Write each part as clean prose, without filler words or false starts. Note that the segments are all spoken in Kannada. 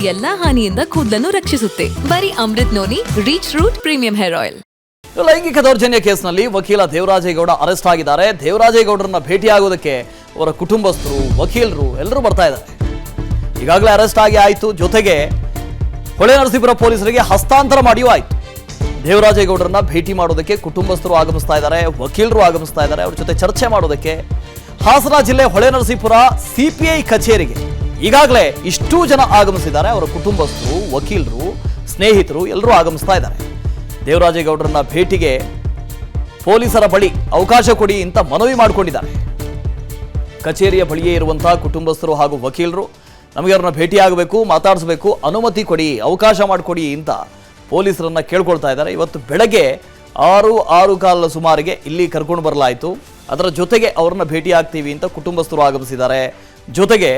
ಎಲ್ಲಾ ಹಾನಿಯಿಂದ ಕೂದಲನ್ನು ರಕ್ಷಿಸುತ್ತೆ. ಬರೀ Amrut noni reach root premium hair oil. ಲೈಂಗಿಕ ದೌರ್ಜನ್ಯ ಕೇಸ್ನಲ್ಲಿ ವಕೀಲ ದೇವರಾಜೇಗೌಡ ಅರೆಸ್ಟ್ ಆಗಿದ್ದಾರೆ. ದೇವರಾಜೇಗೌಡರನ್ನ ಭೇಟಿಯಾಗೋದಕ್ಕೆ ಅವರ ಕುಟುಂಬಸ್ಥರು, ವಕೀಲರು ಎಲ್ಲರೂ ಬರ್ತಾ ಇದ್ದಾರೆ. ಈಗಾಗಲೇ ಅರೆಸ್ಟ್ ಆಗಿ ಆಯಿತು, ಜೊತೆಗೆ ಹೊಳೆನರಸೀಪುರ ಪೊಲೀಸರಿಗೆ ಹಸ್ತಾಂತರ ಮಾಡಿಯೂ ಆಯಿತು. ದೇವರಾಜೇಗೌಡರನ್ನ ಭೇಟಿ ಮಾಡೋದಕ್ಕೆ ಕುಟುಂಬಸ್ಥರು ಆಗಮಿಸ್ತಾ ಇದ್ದಾರೆ, ವಕೀಲರು ಆಗಮಿಸ್ತಾ ಇದ್ದಾರೆ. ಅವ್ರ ಜೊತೆ ಚರ್ಚೆ ಮಾಡೋದಕ್ಕೆ ಹಾಸನ ಜಿಲ್ಲೆ ಹೊಳೆನರಸೀಪುರ ಸಿಪಿಐ ಕಚೇರಿಗೆ ಈಗಾಗಲೇ ಇಷ್ಟೂ ಜನ ಆಗಮಿಸಿದ್ದಾರೆ. ಅವರ ಕುಟುಂಬಸ್ಥರು, ವಕೀಲರು, ಸ್ನೇಹಿತರು ಎಲ್ಲರೂ ಆಗಮಿಸ್ತಾ ಇದ್ದಾರೆ. ದೇವರಾಜೇಗೌಡರನ್ನ ಭೇಟಿಗೆ ಪೊಲೀಸರ ಬಳಿ ಅವಕಾಶ ಕೊಡಿ ಅಂತ ಮನವಿ ಮಾಡಿಕೊಂಡಿದ್ದಾರೆ. ಕಚೇರಿಯ ಬಳಿಯೇ ಇರುವಂತಹ ಕುಟುಂಬಸ್ಥರು ಹಾಗೂ ವಕೀಲರು ನಮಗೆ ಅವ್ರನ್ನ ಭೇಟಿಯಾಗಬೇಕು, ಮಾತಾಡಿಸಬೇಕು, ಅನುಮತಿ ಕೊಡಿ, ಅವಕಾಶ ಮಾಡಿಕೊಡಿ ಅಂತ ಪೊಲೀಸರನ್ನ ಕೇಳ್ಕೊಳ್ತಾ ಇದ್ದಾರೆ. ಇವತ್ತು ಬೆಳಗ್ಗೆ 6:15 ಸುಮಾರಿಗೆ ಇಲ್ಲಿ ಕರ್ಕೊಂಡು ಬರಲಾಯಿತು. ಅದರ ಜೊತೆಗೆ ಅವ್ರನ್ನ ಭೇಟಿ ಆಗ್ತೀವಿ ಅಂತ ಕುಟುಂಬಸ್ಥರು ಆಗಮಿಸಿದ್ದಾರೆ. ಜೊತೆಗೆ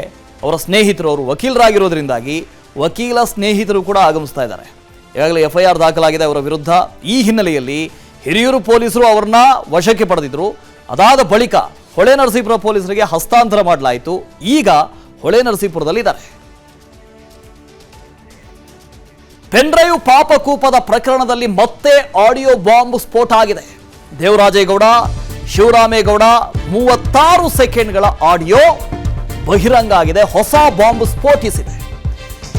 ಅವರ ಸ್ನೇಹಿತರು, ಅವರು ವಕೀಲರಾಗಿರೋದ್ರಿಂದಾಗಿ ವಕೀಲ ಸ್ನೇಹಿತರು ಕೂಡ ಆಗಮಿಸ್ತಾ ಇದ್ದಾರೆ. ಈಗಾಗಲೇ FIR ದಾಖಲಾಗಿದೆ ಅವರ ವಿರುದ್ಧ. ಈ ಹಿನ್ನೆಲೆಯಲ್ಲಿ ಹಿರಿಯೂರು ಪೊಲೀಸರು ಅವರನ್ನ ವಶಕ್ಕೆ ಪಡೆದಿದ್ರು. ಅದಾದ ಬಳಿಕ ಹೊಳೆನರಸೀಪುರ ಪೊಲೀಸರಿಗೆ ಹಸ್ತಾಂತರ ಮಾಡಲಾಯಿತು. ಈಗ ಹೊಳೆನರಸೀಪುರದಲ್ಲಿದ್ದಾರೆ. ಪೆನ್ಡ್ರೈವ್ ಪಾಪಕೂಪದ ಪ್ರಕರಣದಲ್ಲಿ ಮತ್ತೆ ಆಡಿಯೋ ಬಾಂಬ್ ಸ್ಫೋಟ ಆಗಿದೆ. ದೇವರಾಜೇಗೌಡ, ಶಿವರಾಮೇಗೌಡ 36 ಸೆಕೆಂಡ್ಗಳ ಆಡಿಯೋ ಬಹಿರಂಗ ಆಗಿದೆ. ಹೊಸ ಬಾಂಬ್ ಸ್ಫೋಟಿಸಿದೆ.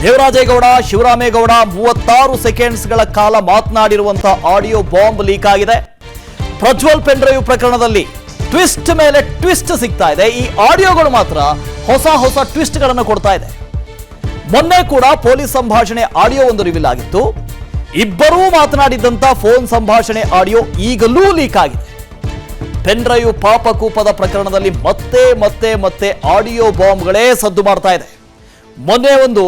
ದೇವರಾಜೇಗೌಡ, ಶಿವರಾಮೇಗೌಡ 36 ಸೆಕೆಂಡ್ಸ್ಗಳ ಕಾಲ ಮಾತನಾಡಿರುವಂತಹ ಆಡಿಯೋ ಬಾಂಬ್ ಲೀಕ್ ಆಗಿದೆ. ಪ್ರಜ್ವಲ್ ಪೆನ್ಡ್ರೈವ್ ಪ್ರಕರಣದಲ್ಲಿ ಟ್ವಿಸ್ಟ್ ಮೇಲೆ ಟ್ವಿಸ್ಟ್ ಸಿಗ್ತಾ ಇದೆ. ಈ ಆಡಿಯೋಗಳು ಮಾತ್ರ ಹೊಸ ಹೊಸ ಟ್ವಿಸ್ಟ್ಗಳನ್ನು ಕೊಡ್ತಾ ಇದೆ. ಮೊನ್ನೆ ಕೂಡ ಪೊಲೀಸ್ ಸಂಭಾಷಣೆ ಆಡಿಯೋ ಒಂದು ರಿವೀಲ್ ಆಗಿತ್ತು. ಇಬ್ಬರೂ ಮಾತನಾಡಿದ್ದಂತ ಫೋನ್ ಸಂಭಾಷಣೆ ಆಡಿಯೋ ಈಗಲೂ ಲೀಕ್ ಆಗಿದೆ. ಪೆನ್ಡ್ರೈವ್ ಪಾಪಕೂಪದ ಪ್ರಕರಣದಲ್ಲಿ ಮತ್ತೆ ಮತ್ತೆ ಮತ್ತೆ ಆಡಿಯೋ ಬಾಂಬ್ಗಳೇ ಸದ್ದು ಮಾಡ್ತಾ ಇದೆ. ಮೊನ್ನೆ ಒಂದು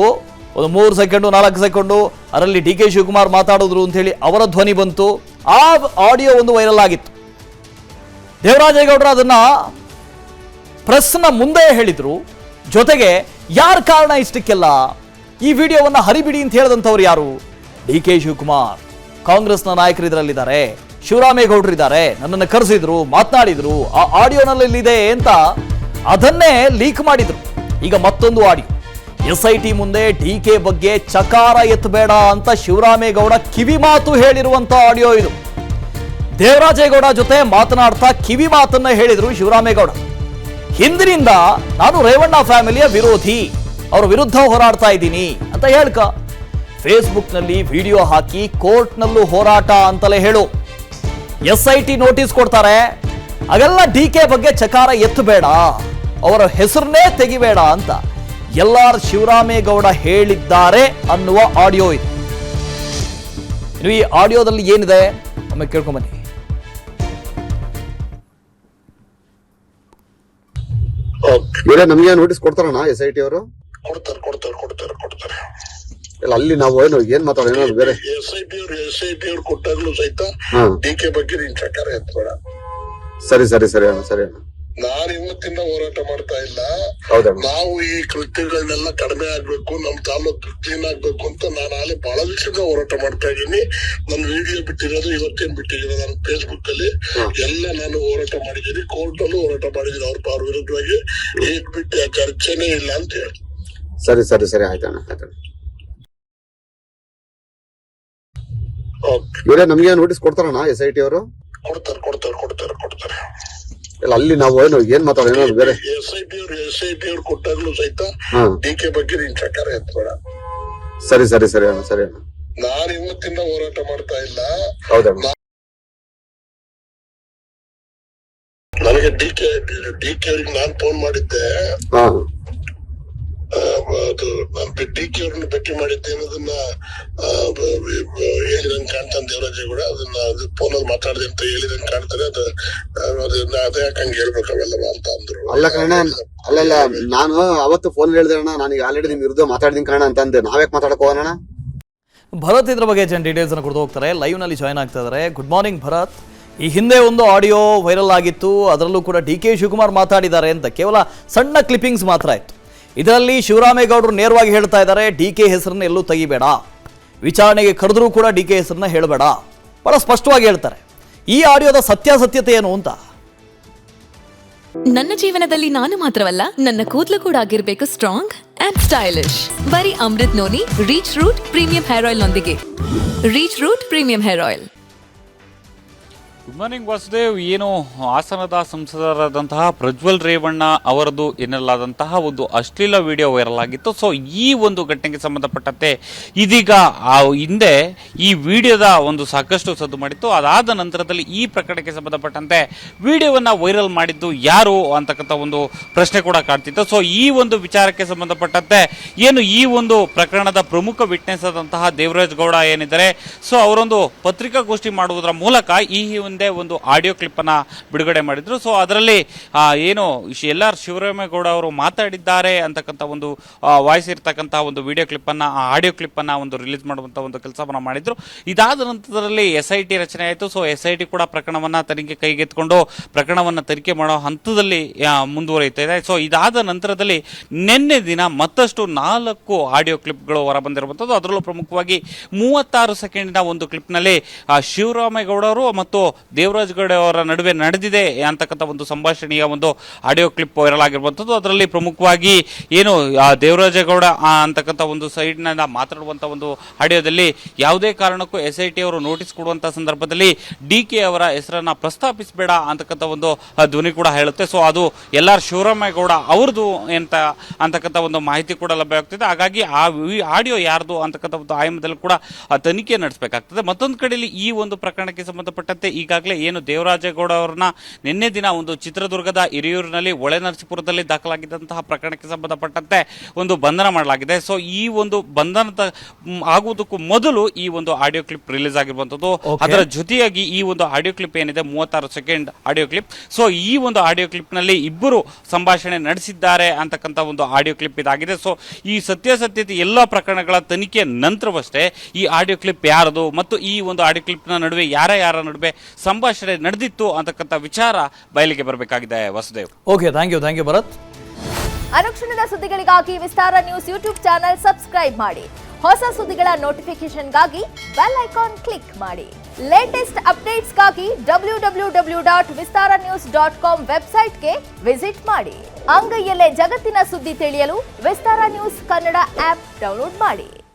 3 ಸೆಕೆಂಡು 4 ಸೆಕೆಂಡು ಅದರಲ್ಲಿ DK ಶಿವಕುಮಾರ್ ಮಾತಾಡಿದ್ರು ಅಂತ ಹೇಳಿ ಅವರ ಧ್ವನಿ ಬಂತು. ಆ ಆಡಿಯೋ ಒಂದು ವೈರಲ್ ಆಗಿತ್ತು. ದೇವರಾಜೇಗೌಡರು ಅದನ್ನ ಪ್ರೆಸ್ನ ಮುಂದೆ ಹೇಳಿದ್ರು. ಜೊತೆಗೆ ಯಾರ ಕಾರಣ ಇಷ್ಟಕ್ಕೆಲ್ಲ, ಈ ವಿಡಿಯೋವನ್ನ ಹರಿಬಿಡಿ ಅಂತ ಹೇಳಿದಂಥವ್ರು ಯಾರು? DK ಶಿವಕುಮಾರ್, ಕಾಂಗ್ರೆಸ್ನ ನಾಯಕರು ಇದರಲ್ಲಿದ್ದಾರೆ, ಶಿವರಾಮೇಗೌಡರಿದ್ದಾರೆ, ನನ್ನನ್ನು ಕರೆಸಿದ್ರು, ಮಾತನಾಡಿದ್ರು, ಆ ಆಡಿಯೋನಲ್ಲಿದೆ ಅಂತ ಅದನ್ನೇ ಲೀಕ್ ಮಾಡಿದ್ರು. ಈಗ ಮತ್ತೊಂದು ಆಡಿಯೋ. SIT ಮುಂದೆ DK ಬಗ್ಗೆ ಚಕಾರ ಎತ್ತಬೇಡ ಅಂತ ಶಿವರಾಮೇಗೌಡ ಕಿವಿ ಮಾತು ಹೇಳಿರುವಂತ ಆಡಿಯೋ ಇದು. ದೇವರಾಜೇಗೌಡ ಜೊತೆ ಮಾತನಾಡ್ತಾ ಕಿವಿ ಮಾತನ್ನ ಹೇಳಿದ್ರು ಶಿವರಾಮೇಗೌಡ. ಹಿಂದಿನಿಂದ ನಾನು ರೇವಣ್ಣ ಫ್ಯಾಮಿಲಿಯ ವಿರೋಧಿ, ಅವರ ವಿರುದ್ಧ ಹೋರಾಡ್ತಾ ಇದ್ದೀನಿ ಅಂತ ಹೇಳ್ಕ. ಫೇಸ್ಬುಕ್ನಲ್ಲಿ ವಿಡಿಯೋ ಹಾಕಿ ಕೋರ್ಟ್ನಲ್ಲೂ ಹೋರಾಟ ಅಂತಲೇ ಹೇಳು. SIT ನೋಟಿಸ್ ಕೊಡ್ತಾರೆ, ಹಾಗೆಲ್ಲ DK ಬಗ್ಗೆ ಚಕಾರ ಎತ್ತಬೇಡ, ಅವರ ಹೆಸರನ್ನೇ ತೆಗಿಬೇಡ ಅಂತ ಶಿವರಾಮೇಗೌಡ ಹೇಳಿದ್ದಾರೆ ಅನ್ನುವ ಆಡಿಯೋ ಇದು. ಇನ್ನು ಈ ಆಡಿಯೋದಲ್ಲಿ ಏನಿದೆ ಒಮ್ಮೆ ಕೇಳ್ಕೊಂಬನ್ನಿ. ನಮ್ಗೆ ನೋಟಿಸ್ ಕೊಡ್ತಾರಣ್ಣ SIT ಅವರು? ಕೊಡ್ತಾರೆ. ಅಲ್ಲಿ ನಾವು ಏನ್ ಮಾತಾಡೋಣ ಬೇರೆ. SIT ಅವ್ರು ಕೊಟ್ಟಾಗ್ಲೂ ಸಹಿತ DK ಬಗ್ಗೆ ನೀನ್ ಚಕಾರ ಎತ್ಬೇಡ. ಸರಿ ಅಣ್ಣ. ನಾನು ಇವತ್ತಿಂದ ಹೋರಾಟ ಮಾಡ್ತಾ ಇಲ್ಲ. ನಾವು ಈ ಕೃತ್ಯಗಳನ್ನೆಲ್ಲ ಕಡಿಮೆ ಆಗ್ಬೇಕು, ನಮ್ ತಾಲೂಕು ಕ್ಲೀನ್ ಆಗ್ಬೇಕು ಅಂತ ನಾನು ಅಲ್ಲಿ ಬಹಳ ದಿವಸದಿಂದ ಹೋರಾಟ ಮಾಡ್ತಾ ಇದ್ದೀನಿ. ನನ್ನ ವಿಡಿಯೋ ಬಿಟ್ಟಿರೋದು ಇವತ್ತೇನ್ ಬಿಟ್ಟಿರೋದು, ನಾನು ಫೇಸ್ಬುಕ್ ಅಲ್ಲಿ ಎಲ್ಲ ನಾನು ಹೋರಾಟ ಮಾಡಿದ್ದೀನಿ, ಕೋರ್ಟ್ ಅಲ್ಲೂ ಹೋರಾಟ ಮಾಡಿದ್ದೀನಿ. ಅವ್ರ ವಿರುದ್ಧವಾಗಿ ಈಗ ಬಿಟ್ಟು ಚರ್ಚೆನೇ ಇಲ್ಲ ಅಂತ ಹೇಳಿ. ಸರಿ ಆಯ್ತಣ್ಣ. ನಮ್ಗೆ ನೋಟಿಸ್ ಕೊಡ್ತಾರಣ್ಣ SIT ಅವರು? ಕೊಡ್ತಾರೆ. ಅಲ್ಲಿ ನಾವು ಏನ್ ಮಾತಾಡೋಣ ಬೇರೆ. SIT ಅವ್ರು ಕೊಟ್ಟಾಗ್ಲೂ ಸಹಿತ DK ಬಗ್ಗೆ ನೀನ್ ಚಕಾರ ಎತ್ಬೇಡ. ಸರಿ ಅಣ್ಣ. ನಾನು ಇವತ್ತಿಂದ ಹೋರಾಟ ಮಾಡ್ತಾ ಇಲ್ಲ. ನನಗೆ DK ಅವ್ರಿಗೆ ನಾನ್ ಫೋನ್ ಮಾಡಿದ್ದೆ. ಅದು DK ಅವ್ರನ್ನ ಭೇಟಿ ಮಾಡಿದ್ದೆ ಅನ್ನೋದನ್ನ ಹೇಳಿದಂಗೆ ಕಾಣ್ತಾನೆ ದೇವರಾಜೇಗೌಡ. ಅದನ್ನ ಫೋನಲ್ಲಿ ಮಾತಾಡಿದೆ ಅಂತ ಹೇಳಿದಂಗೆ ಕಾಣ್ತಾರೆ. ಅದೇ ಯಾಕಂಗೆ ಹೇಳ್ಬೇಕು ಅವೆಲ್ಲವ ಅಂತ ಅಂದ್ರು. ಅಲ್ಲ ನಾನು ಅವತ್ತು ಫೋನ್ ಹೇಳಿದೆ ಅಣ್ಣ, ನಾನೀಗ ಆಲ್ರೆಡಿ ನಿಮ್ ವಿರುದ್ಧ ಮಾತಾಡಿದೀನಿ ಕಾರಣ ಅಂತ ಅಂದೆ. ನಾವ್ಯಾಕೆ ಮಾತಾಡಕ್ ಹೋಗೋಣ? ಭರತ್ ಇದ್ರ ಬಗ್ಗೆ ಡೀಟೇಲ್ಸ್ ಅನ್ನು ಕೊಡ್ತಾ ಹೋಗ್ತಾರೆ. ಲೈವ್ ನಲ್ಲಿ ಜಾಯ್ನ್ ಆಗ್ತಾ ಇದ್ದಾರೆ. Good morning Bharat. ಈ ಹಿಂದೆ ಒಂದು ಆಡಿಯೋ ವೈರಲ್ ಆಗಿತ್ತು, ಅದರಲ್ಲೂ ಕೂಡ DK ಶಿವಕುಮಾರ್ ಮಾತಾಡಿದ್ದಾರೆ ಅಂತ ಕೇವಲ ಸಣ್ಣ ಕ್ಲಿಪ್ಪಿಂಗ್ಸ್ ಮಾತ್ರ ಇತ್ತು. ಇದರಲ್ಲಿ ಶಿವರಾಮೇಗೌಡರು ನೇರವಾಗಿ ಹೇಳ್ತಾ ಇದ್ದಾರೆ, DK ಹೆಸರನ್ನ ಎಲ್ಲೂ ತೆಗಿಬೇಡ, ವಿಚಾರಣೆಗೆ ಕರೆದ್ರೂ ಕೂಡ DK ಹೆಸರನ್ನ ಹೇಳಬೇಡ, ಬಹಳ ಸ್ಪಷ್ಟವಾಗಿ ಹೇಳ್ತಾರೆ. ಈ ಆಡಿಯೋದ ಸತ್ಯಾಸತ್ಯತೆ ಏನು ಅಂತ? ನನ್ನ ಜೀವನದಲ್ಲಿ ನಾನು ಮಾತ್ರವಲ್ಲ, ನನ್ನ ಕೂದಲು ಕೂಡ ಆಗಿರ್ಬೇಕು ಸ್ಟ್ರಾಂಗ್ ಅಂಡ್ ಸ್ಟೈಲಿಶ್. ಬರೀ Amrut noni reach root premium hair oil ನೊಂದಿಗೆ. Rich root premium hair oil. Good morning Vasudev. ಏನು ಹಾಸನದ ಸಂಸದರಾದಂತಹ ಪ್ರಜ್ವಲ್ ರೇವಣ್ಣ ಅವರದು ಎನ್ನಲಾದಂತಹ ಒಂದು ಅಶ್ಲೀಲ ವಿಡಿಯೋ ವೈರಲ್ ಆಗಿತ್ತು. ಸೊ ಈ ಒಂದು ಘಟನೆಗೆ ಸಂಬಂಧಪಟ್ಟಂತೆ ಇದೀಗ ಹಿಂದೆ ಈ ವಿಡಿಯೋದ ಒಂದು ಸಾಕಷ್ಟು ಸದ್ದು ಮಾಡಿತ್ತು. ಅದಾದ ನಂತರದಲ್ಲಿ ಈ ಪ್ರಕರಣಕ್ಕೆ ಸಂಬಂಧಪಟ್ಟಂತೆ ವಿಡಿಯೋವನ್ನು ವೈರಲ್ ಮಾಡಿದ್ದು ಯಾರು ಅಂತಕ್ಕಂಥ ಒಂದು ಪ್ರಶ್ನೆ ಕೂಡ ಕಾಡ್ತಿತ್ತು. ಸೊ ಈ ಒಂದು ವಿಚಾರಕ್ಕೆ ಸಂಬಂಧಪಟ್ಟಂತೆ ಏನು ಈ ಒಂದು ಪ್ರಕರಣದ ಪ್ರಮುಖ ವಿಟ್ನೆಸ್ ಆದಂತಹ ದೇವರಾಜ್ ಗೌಡ ಏನಿದ್ದಾರೆ, ಸೊ ಅವರೊಂದು ಪತ್ರಿಕಾಗೋಷ್ಠಿ ಮಾಡುವುದರ ಮೂಲಕ ಈ ಹಿಂದೆ ಒಂದು ಆಡಿಯೋ ಕ್ಲಿಪ್ ಅನ್ನ ಬಿಡುಗಡೆ ಮಾಡಿದ್ರು. ಸೊ ಅದರಲ್ಲಿ ಏನು LR ಶಿವರಾಮೇಗೌಡ ಅವರು ಮಾತಾಡಿದ್ದಾರೆ ಅಂತಕ್ಕಂಥ ಒಂದು ವಾಯ್ಸ್ ಇರ್ತಕ್ಕಂಥ ಒಂದು ವಿಡಿಯೋ ಕ್ಲಿಪ್ ಅನ್ನ, ಆಡಿಯೋ ಕ್ಲಿಪ್ ಅನ್ನ ಒಂದು ರಿಲೀಸ್ ಮಾಡುವಂತ ಒಂದು ಕೆಲಸವನ್ನ ಮಾಡಿದ್ರು. ಇದಾದ ನಂತರದಲ್ಲಿ SIT ರಚನೆ ಆಯಿತು. ಸೊ SIT ಕೂಡ ಪ್ರಕರಣವನ್ನ ತನಿಖೆ ಕೈಗೆತ್ತಿಕೊಂಡು ಪ್ರಕರಣವನ್ನ ತನಿಖೆ ಮಾಡೋ ಹಂತದಲ್ಲಿ ಮುಂದುವರಿಯುತ್ತಾ ಇದೆ. ಸೊ ಇದಾದ ನಂತರದಲ್ಲಿ ನಿನ್ನೆ ದಿನ ಮತ್ತಷ್ಟು 4 ಆಡಿಯೋ ಕ್ಲಿಪ್ಗಳು ಹೊರಬಂದಿರುವಂಥದ್ದು. ಅದರಲ್ಲೂ ಪ್ರಮುಖವಾಗಿ 36 ಸೆಕೆಂಡಿನ ಒಂದು ಕ್ಲಿಪ್ನಲ್ಲಿ ಶಿವರಾಮೇಗೌಡ ಅವರು ಮತ್ತು ದೇವರಾಜ್ ಗೌಡ ಅವರ ನಡುವೆ ನಡೆದಿದೆ ಅಂತಕ್ಕಂಥ ಒಂದು ಸಂಭಾಷಣೆಯ ಒಂದು ಆಡಿಯೋ ಕ್ಲಿಪ್ ವೈರಲ್ ಆಗಿರುವಂಥದ್ದು. ಅದರಲ್ಲಿ ಪ್ರಮುಖವಾಗಿ ಏನು ದೇವರಾಜೇಗೌಡ ಅಂತಕ್ಕಂಥ ಒಂದು ಸೈಡ್ನಿಂದ ಮಾತಾಡುವಂಥ ಒಂದು ಆಡಿಯೋದಲ್ಲಿ ಯಾವುದೇ ಕಾರಣಕ್ಕೂ SIT ಅವರು ನೋಟಿಸ್ ಕೊಡುವಂಥ ಸಂದರ್ಭದಲ್ಲಿ DK ಅವರ ಹೆಸರನ್ನ ಪ್ರಸ್ತಾಪಿಸಬೇಡ ಅಂತಕ್ಕಂಥ ಒಂದು ಧ್ವನಿ ಕೂಡ ಹೇಳುತ್ತೆ. ಸೊ ಅದು LR ಶಿವರಾಮೇಗೌಡ ಅವ್ರದ್ದು ಅಂತಕ್ಕಂಥ ಒಂದು ಮಾಹಿತಿ ಕೂಡ ಲಭ್ಯವಾಗ್ತಿದೆ. ಹಾಗಾಗಿ ಆ ಆಡಿಯೋ ಯಾರ್ದು ಅಂತಕ್ಕಂಥ ಒಂದು ಆಯಾಮದಲ್ಲಿ ಕೂಡ ತನಿಖೆ ನಡೆಸಬೇಕಾಗ್ತದೆ. ಮತ್ತೊಂದು ಕಡೆಯಲ್ಲಿ ಈ ಒಂದು ಪ್ರಕರಣಕ್ಕೆ ಸಂಬಂಧಪಟ್ಟಂತೆ ಈಗಾಗಲೇ ಏನು ದೇವರಾಜೇಗೌಡ ಅವರನ್ನ ನಿನ್ನೆ ದಿನ ಒಂದು ಚಿತ್ರದುರ್ಗದ ಹಿರಿಯೂರಿನಲ್ಲಿ ಒಳೆನರಸೀಪುರದಲ್ಲಿ ದಾಖಲಾಗಿದ್ದಂತಹ ಪ್ರಕರಣಕ್ಕೆ ಸಂಬಂಧಪಟ್ಟಂತೆ ಒಂದು ಬಂಧನ ಮಾಡಲಾಗಿದೆ. ಸೊ ಈ ಒಂದು ಬಂಧನದ ಆಗುವುದಕ್ಕೂ ಮೊದಲು ಈ ಒಂದು ಆಡಿಯೋ ಕ್ಲಿಪ್ ರಿಲೀಸ್ ಆಗಿರುವಂತದ್ದು. ಅದರ ಜೊತೆಯಾಗಿ ಈ ಒಂದು ಆಡಿಯೋ ಕ್ಲಿಪ್ ಏನಿದೆ 36 ಸೆಕೆಂಡ್ ಆಡಿಯೋ ಕ್ಲಿಪ್. ಸೊ ಈ ಒಂದು ಆಡಿಯೋ ಕ್ಲಿಪ್ ನಲ್ಲಿ ಇಬ್ಬರು ಸಂಭಾಷಣೆ ನಡೆಸಿದ್ದಾರೆ ಅಂತಕ್ಕಂಥ ಒಂದು ಆಡಿಯೋ ಕ್ಲಿಪ್ ಇದಾಗಿದೆ. ಸೊ ಈ ಸತ್ಯಾಸತ್ಯತೆ ಎಲ್ಲ ಪ್ರಕರಣಗಳ ತನಿಖೆ ನಂತರವಷ್ಟೇ ಈ ಆಡಿಯೋ ಕ್ಲಿಪ್ ಯಾರದು ಮತ್ತು ಈ ಒಂದು ಆಡಿಯೋ ಕ್ಲಿಪ್ ನ ನಡುವೆ ಯಾರ ನಡುವೆ ಸಂಭಾಷಣೆ ನಡೆದಿತ್ತು ಅಂತಕ್ಕಂಥ ವಿಚಾರ ಬಯಲಿಗೆ ಬರಬೇಕಾಗಿದೆ. Vasudev. Okay, thank you Bharat. ಅನುಕ್ಷಣದ ಸುದ್ದಿಗಳಿಗಾಗಿ Vistara news YouTube channel subscribe ಮಾಡಿ. ಹೊಸ ಸುದ್ದಿಗಳ ನೋಟಿಫಿಕೇಶನ್ಗಾಗಿ ಬೆಲ್ ಐಕಾನ್ ಕ್ಲಿಕ್ ಮಾಡಿ. ಲೇಟೆಸ್ಟ್ ಅಪ್ಡೇಟ್ಸ್ಗಾಗಿ www.vistaranews.com ವೆಬ್ಸೈಟ್ಗೆ ವಿಸಿಟ್ ಮಾಡಿ. ಅಂಗೈಯಲ್ಲೇ ಜಗತ್ತಿನ ಸುದ್ದಿ ತಿಳಿಯಲು Vistara news Kannada app download ಮಾಡಿ.